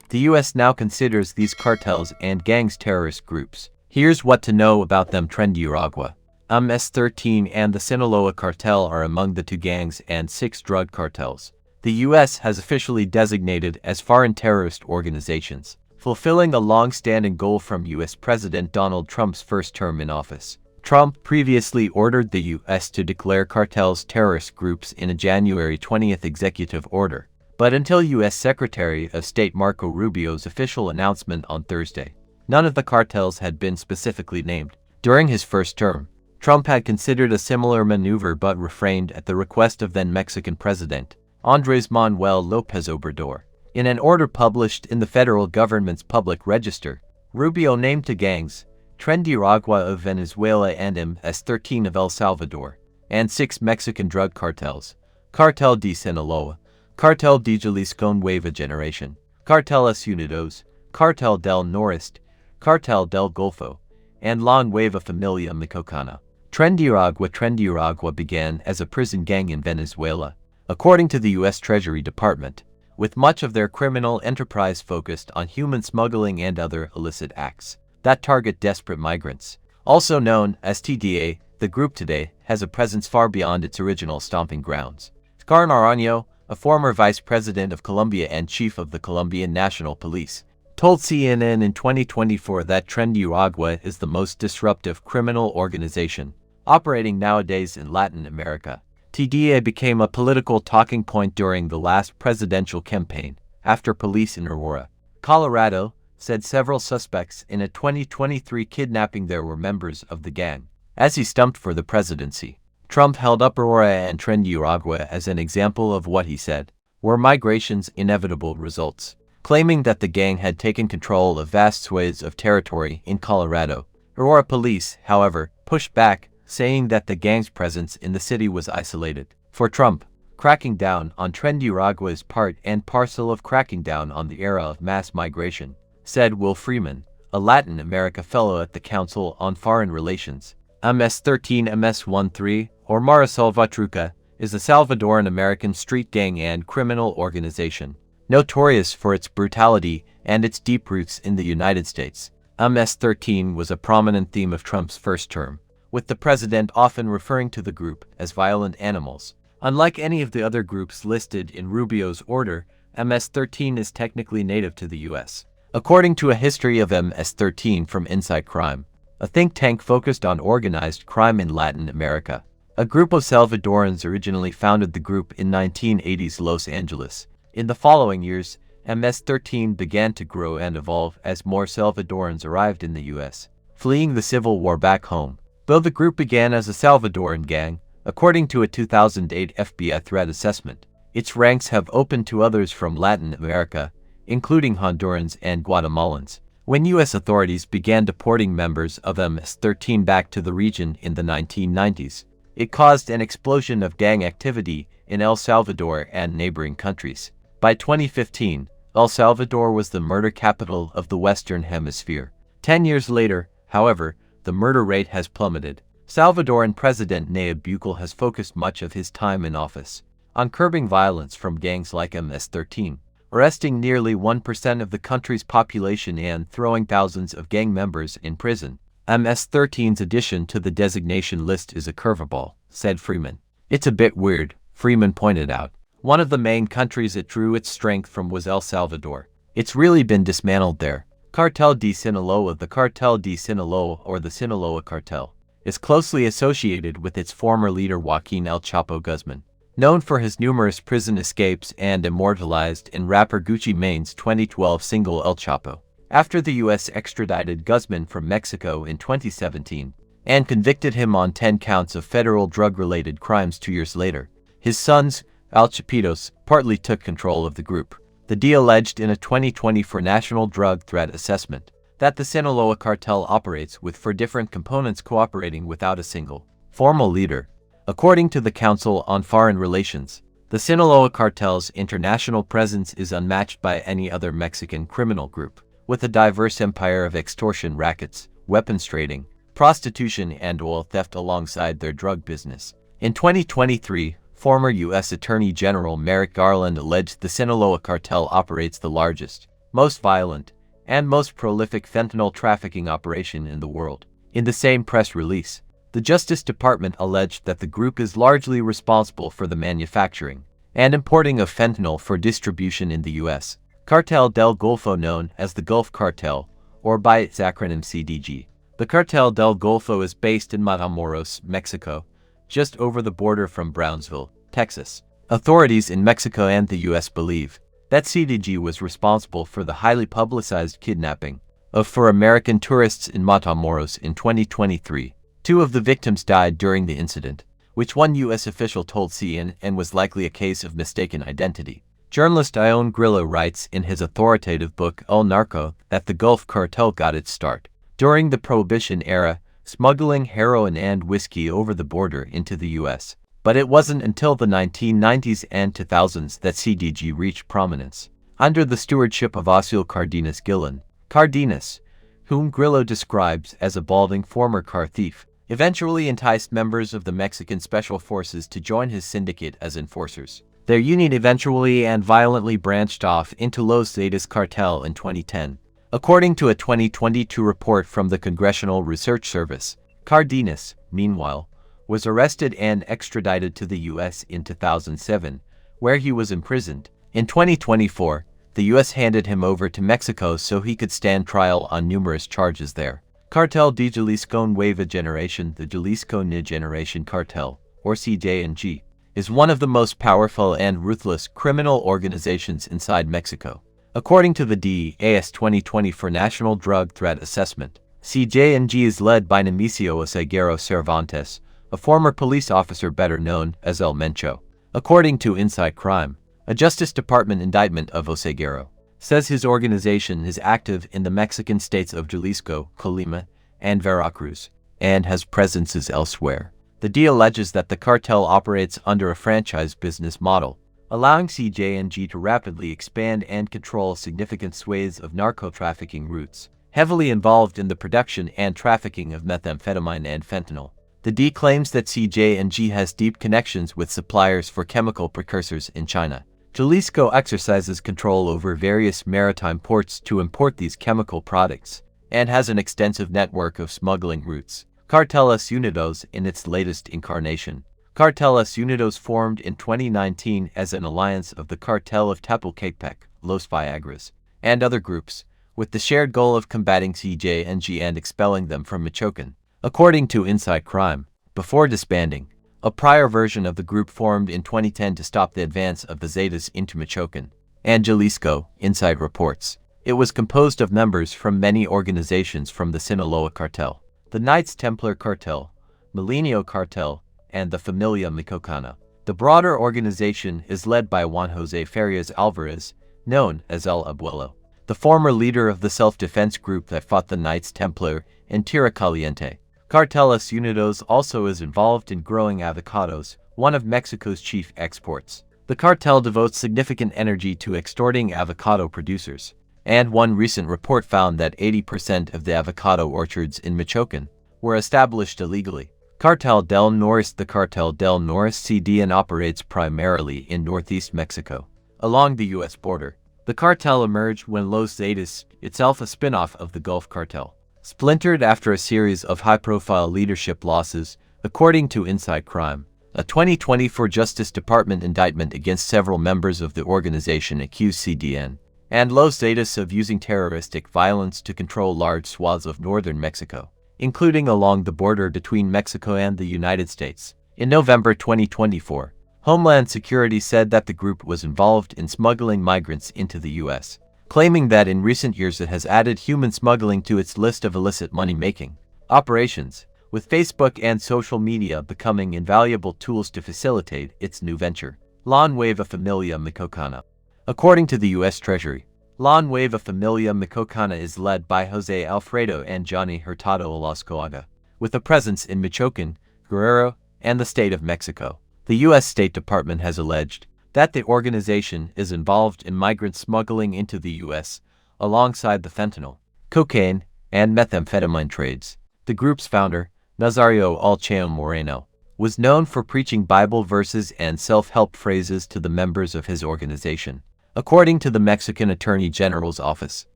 The US now considers these cartels and gangs terrorist groups. Here's what to know about them. Tren de Aragua, MS-13 and the Sinaloa cartel are among the 2 gangs and 6 drug cartels the US has officially designated as foreign terrorist organizations, fulfilling a long-standing goal from US President Donald Trump's first term in office. Trump previously ordered the US to declare cartels terrorist groups in a January 20th executive order, but until US Secretary of State Marco Rubio's official announcement on Thursday, none of the cartels had been specifically named. During his first term, Trump had considered a similar maneuver but refrained at the request of then Mexican President Andrés Manuel Lopez Obrador. In an order published in the federal government's public register, Rubio named 2 gangs, Tren de Aragua of Venezuela and MS-13 of El Salvador, and 6 Mexican drug cartels, Cartel de Sinaloa, Cartel de Jalisco, Nueva Generacion, Carteles Unidos, Cartel del Noreste, Cartel del Golfo, and La Nueva Familia Michoacana. Tren de Aragua began as a prison gang in Venezuela, according to the U.S. Treasury Department, with much of their criminal enterprise focused on human smuggling and other illicit acts that target desperate migrants. Also known as TDA, the group today has a presence far beyond its original stomping grounds. Oscar Naranjo, a former vice president of Colombia and chief of the Colombian National Police, told CNN in 2024 that Tren de Aragua is the most disruptive criminal organization operating nowadays in Latin America. TDA became a political talking point during the last presidential campaign, after police in Aurora, Colorado, said several suspects in a 2023 kidnapping there were members of the gang. As he stumped for the presidency, Trump held up Aurora and Tren de Aragua as an example of what he said were migration's inevitable results, claiming that the gang had taken control of vast swathes of territory in Colorado. Aurora police, however, pushed back, saying that the gang's presence in the city was isolated. For Trump, cracking down on Tren de Aragua is part and parcel of cracking down on the era of mass migration, said Will Freeman, a Latin America fellow at the Council on Foreign Relations. MS-13 MS-13, or Mara Salvatrucha, is a Salvadoran-American street gang and criminal organization, notorious for its brutality and its deep roots in the United States. MS-13 was a prominent theme of Trump's first term, with the president often referring to the group as violent animals. Unlike any of the other groups listed in Rubio's order, MS-13 is technically native to the U.S. According to a history of MS-13 from Inside Crime, a think tank focused on organized crime in Latin America, a group of Salvadorans originally founded the group in 1980s Los Angeles. In the following years, MS-13 began to grow and evolve as more Salvadorans arrived in the U.S., fleeing the civil war back home. Though the group began as a Salvadoran gang, according to a 2008 FBI threat assessment, its ranks have opened to others from Latin America, including Hondurans and Guatemalans. When U.S. authorities began deporting members of MS-13 back to the region in the 1990s, it caused an explosion of gang activity in El Salvador and neighboring countries. By 2015, El Salvador was the murder capital of the Western Hemisphere. 10 years later, however, the murder rate has plummeted. Salvadoran President Nayib Bukele has focused much of his time in office on curbing violence from gangs like MS-13, arresting nearly 1% of the country's population and throwing thousands of gang members in prison. MS-13's addition to the designation list is a curveball, said Freeman. It's a bit weird, Freeman pointed out. One of the main countries it drew its strength from was El Salvador. It's really been dismantled there. Cartel de Sinaloa. The Cartel de Sinaloa, or the Sinaloa cartel, is closely associated with its former leader Joaquin El Chapo Guzman, known for his numerous prison escapes and immortalized in rapper Gucci Mane's 2012 single El Chapo. After the U.S. extradited Guzman from Mexico in 2017 and convicted him on 10 counts of federal drug-related crimes 2 years later, his sons, Al Chapitos, partly took control of the group. The D alleged in a 2024 National Drug Threat Assessment that the Sinaloa cartel operates with 4 different components cooperating without a single formal leader. According to the Council on Foreign Relations, the Sinaloa cartel's international presence is unmatched by any other Mexican criminal group, with a diverse empire of extortion rackets, weapons trading, prostitution, and oil theft alongside their drug business. In 2023, former U.S. Attorney General Merrick Garland alleged the Sinaloa cartel operates the largest most violent, and most prolific fentanyl trafficking operation in the world. In the same press release, the Justice Department alleged that the group is largely responsible for the manufacturing and importing of fentanyl for distribution in the U.S. Cartel del Golfo, known as the Gulf Cartel, or by its acronym CDG. The Cartel del Golfo is based in Matamoros, Mexico, just over the border from Brownsville, Texas. Authorities in Mexico and the U.S. believe that CDG was responsible for the highly publicized kidnapping of 4 American tourists in Matamoros in 2023. 2 of the victims died during the incident, which one U.S. official told CNN was likely a case of mistaken identity. Journalist Ion Grillo writes in his authoritative book El Narco that the Gulf Cartel got its start during the Prohibition era, smuggling heroin and whiskey over the border into the U.S. But it wasn't until the 1990s and 2000s that CDG reached prominence. Under the stewardship of Oscar Cardenas Gillen, Cardenas, whom Grillo describes as a balding former car thief, eventually enticed members of the Mexican Special Forces to join his syndicate as enforcers. Their unit eventually and violently branched off into Los Zetas cartel in 2010. According to a 2022 report from the Congressional Research Service, Cardenas, meanwhile, was arrested and extradited to the U.S. in 2007, where he was imprisoned. In 2024, the U.S. handed him over to Mexico so he could stand trial on numerous charges there. Cartel de Jalisco Nueva Generacion, the Jalisco New Generation Cartel, or CJNG, is one of the most powerful and ruthless criminal organizations inside Mexico. According to the DEA's 2024 National Drug Threat Assessment, CJNG is led by Nemesio Oseguero Cervantes, a former police officer better known as El Mencho. According to Inside Crime, a Justice Department indictment of Oseguero says his organization is active in the Mexican states of Jalisco, Colima, and Veracruz, and has presences elsewhere. The DEA alleges that the cartel operates under a franchise business model, allowing CJNG to rapidly expand and control significant swathes of narco-trafficking routes, heavily involved in the production and trafficking of methamphetamine and fentanyl. The DEA claims that CJNG has deep connections with suppliers for chemical precursors in China. Jalisco exercises control over various maritime ports to import these chemical products, and has an extensive network of smuggling routes. Carteles Unidos in its latest incarnation. Carteles Unidos formed in 2019 as an alliance of the Cartel of Tepalcatepec, Los Viagras, and other groups, with the shared goal of combating CJNG and expelling them from Michoacan. According to Inside Crime, before disbanding, a prior version of the group formed in 2010 to stop the advance of the Zetas into Michoacan and Jalisco, Inside reports. It was composed of members from many organizations from the Sinaloa cartel, the Knights Templar cartel, Milenio cartel, and the Familia Michoacana. The broader organization is led by Juan Jose Farias Alvarez, known as El Abuelo, the former leader of the self-defense group that fought the Knights Templar in Tierra Caliente. Carteles Unidos also is involved in growing avocados, one of Mexico's chief exports. The cartel devotes significant energy to extorting avocado producers, and one recent report found that 80% of the avocado orchards in Michoacan were established illegally. Cartel del Noreste. The Cartel del Noreste CDN operates primarily in northeast Mexico, along the U.S. border. The cartel emerged when Los Zetas, itself a spin-off of the Gulf Cartel, splintered after a series of high-profile leadership losses, according to Inside Crime. A 2024 Justice Department indictment against several members of the organization accused CDN and Los Zetas of using terroristic violence to control large swaths of northern Mexico, including along the border between Mexico and the United States. In November 2024, Homeland Security said that the group was involved in smuggling migrants into the U.S., claiming that in recent years it has added human smuggling to its list of illicit money-making operations, with Facebook and social media becoming invaluable tools to facilitate its new venture. La Nueva Familia Michoacana. According to the U.S. Treasury, La Nueva Familia Michoacana is led by Jose Alfredo and Johnny Hurtado Olascoaga, with a presence in Michoacan, Guerrero, and the state of Mexico. The U.S. State Department has alleged that the organization is involved in migrant smuggling into the U.S., alongside the fentanyl, cocaine, and methamphetamine trades. The group's founder, Nazario Alcheo Moreno, was known for preaching Bible verses and self-help phrases to the members of his organization. According to the Mexican Attorney General's office,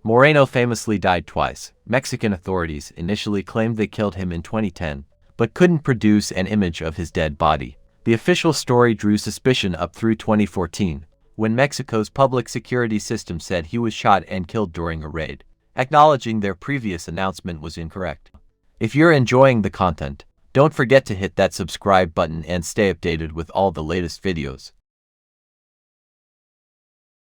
Moreno famously died twice. Mexican authorities initially claimed they killed him in 2010, but couldn't produce an image of his dead body. The official story drew suspicion up through 2014, when Mexico's public security system said he was shot and killed during a raid, acknowledging their previous announcement was incorrect. If you're enjoying the content, don't forget to hit that subscribe button and stay updated with all the latest videos.